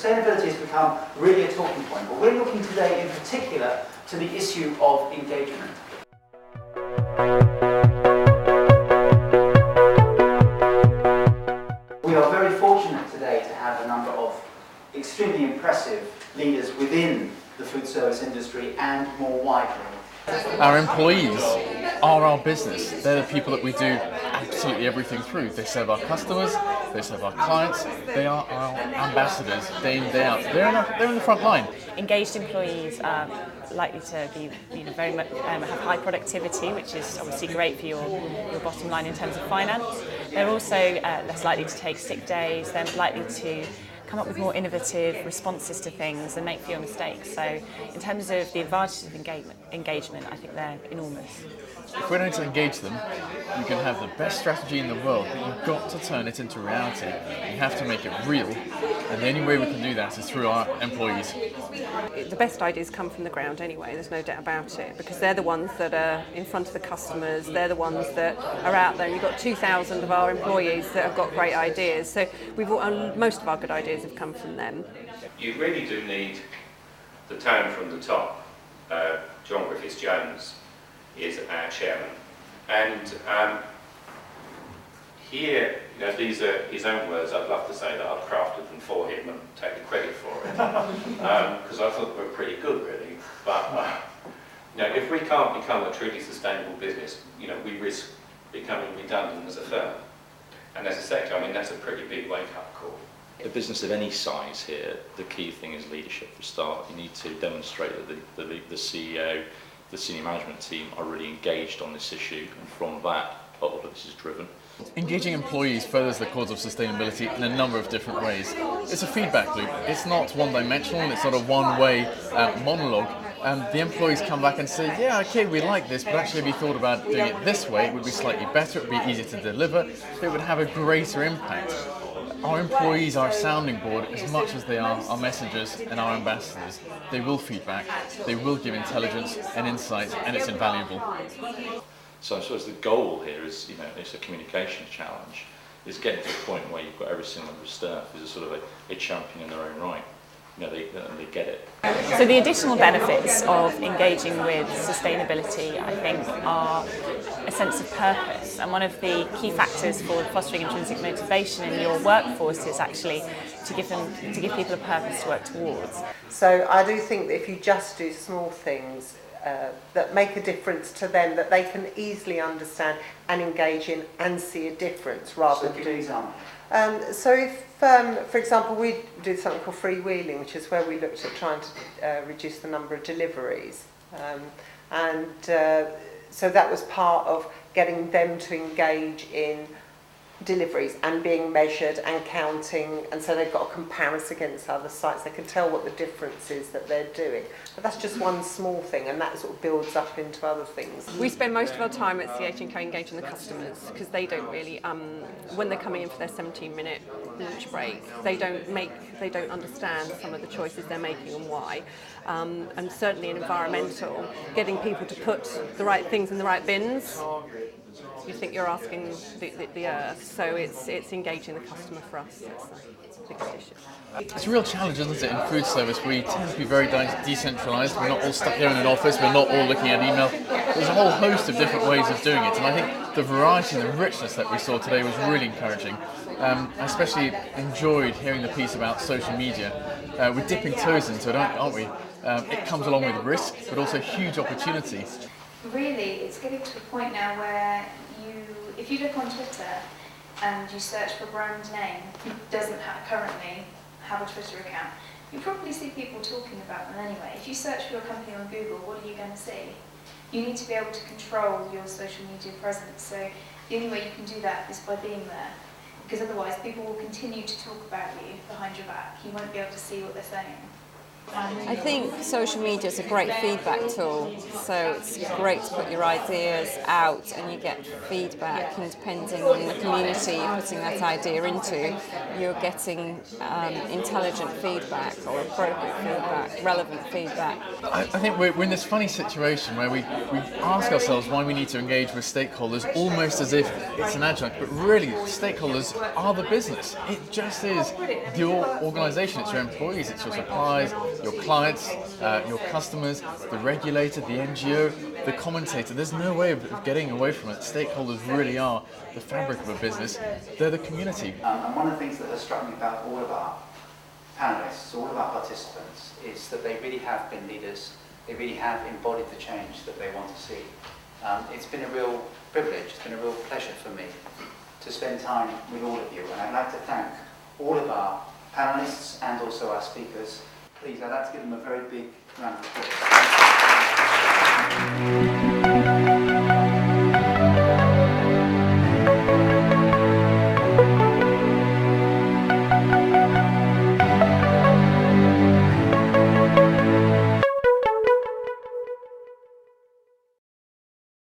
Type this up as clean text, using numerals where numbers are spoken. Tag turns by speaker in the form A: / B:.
A: sustainability has become really a talking point, but we're looking today in particular to the issue of engagement. We are very fortunate today to have a number of extremely impressive leaders within the food service industry and more widely.
B: Our employees are our business. They're the people that we do absolutely everything through. They serve our customers, they serve our clients, they are our ambassadors day in, day out. They're in the front line.
C: Engaged employees are likely to be very much have high productivity, which is obviously great for your bottom line in terms of finance. They're also less likely to take sick days. They're likely to come up with more innovative responses to things and make fewer mistakes. So in terms of the advantages of engagement, I think they're enormous.
B: If we're going to engage them, you can have the best strategy in the world, but you've got to turn it into reality. You have to make it real, and the only way we can do that is through our employees.
D: The best ideas come from the ground anyway, there's no doubt about it, because they're the ones that are in front of the customers, they're the ones that are out there. You've got 2,000 of our employees that have got great ideas, so most of our good ideas have come from them.
E: You really do need the tone from the top. John Griffiths-Jones is our chairman, and here, these are his own words. I'd love to say that I've crafted them for him and take the credit for it, because I thought they were pretty good, really. But if we can't become a truly sustainable business, we risk becoming redundant as a firm and as a sector. I mean, that's a pretty big wake-up call.
F: A business of any size here, the key thing is leadership for a start. You need to demonstrate that the CEO, the senior management team are really engaged on this issue, and from that, all of this is driven.
B: Engaging employees furthers the cause of sustainability in a number of different ways. It's a feedback loop. It's not one-dimensional, it's not a one-way monologue. The employees come back and say, yeah, okay, we like this, but actually if you thought about doing it this way, it would be slightly better, it would be easier to deliver, it would have a greater impact. Our employees are a sounding board as much as they are our messengers and our ambassadors. They will feedback, they will give intelligence and insight, and it's invaluable.
F: So I suppose the goal here is, it's a communication challenge, is getting to a point where you've got every single member of staff is a sort of a champion in their own right. They get it.
C: So the additional benefits of engaging with sustainability, I think, are a sense of purpose. And one of the key factors for fostering intrinsic motivation in your workforce is actually to give people a purpose to work towards.
G: So I do think that if you just do small things that make a difference to them, that they can easily understand and engage in and see a difference rather than do something. So if, for example, we do something called freewheeling, which is where we looked at trying to reduce the number of deliveries. So that was part of getting them to engage in deliveries and being measured and counting, and so they've got a comparison against other sites. They can tell what the difference is that they're doing. But that's just one small thing, and that sort of builds up into other things.
D: We spend most of our time at CH&Co engaging the customers, because they don't really, when they're coming in for their 17-minute lunch break, they don't understand some of the choices they're making and why. And certainly in environmental, getting people to put the right things in the right bins, you think you're asking the earth, so it's engaging the customer for us. It's the biggest issue.
B: It's a real challenge, isn't it, in food service? We tend to be very decentralised. We're not all stuck here in an office, we're not all looking at email. There's a whole host of different ways of doing it, and I think the variety and the richness that we saw today was really encouraging. I especially enjoyed hearing the piece about social media. We're dipping toes into it, aren't we? It comes along with risk, but also huge opportunities.
H: Really, it's getting to a point now where if you look on Twitter and you search for a brand name who doesn't currently have a Twitter account, you probably see people talking about them anyway. If you search for your company on Google, what are you going to see? You need to be able to control your social media presence, so the only way you can do that is by being there, because otherwise people will continue to talk about you behind your back. You won't be able to see what they're saying.
I: I think social media is a great feedback tool, so it's great to put your ideas out and you get feedback, and depending on the community you're putting that idea into, you're getting intelligent feedback or appropriate feedback, relevant feedback.
B: I think we're in this funny situation where we ask ourselves why we need to engage with stakeholders almost as if it's an adjunct, but really stakeholders are the business. It just is your organisation, it's your employees, it's your suppliers, your clients, your customers, the regulator, the NGO, the commentator. There's no way of getting away from it. Stakeholders really are the fabric of a business. They're the community.
A: And one of the things that has struck me about all of our panellists, all of our participants, is that they really have been leaders. They really have embodied the change that they want to see. It's been a real privilege, it's been a real pleasure for me to spend time with all of you. And I'd like to thank all of our panellists and also our speakers. Please, I'd like to give them a very big round of applause.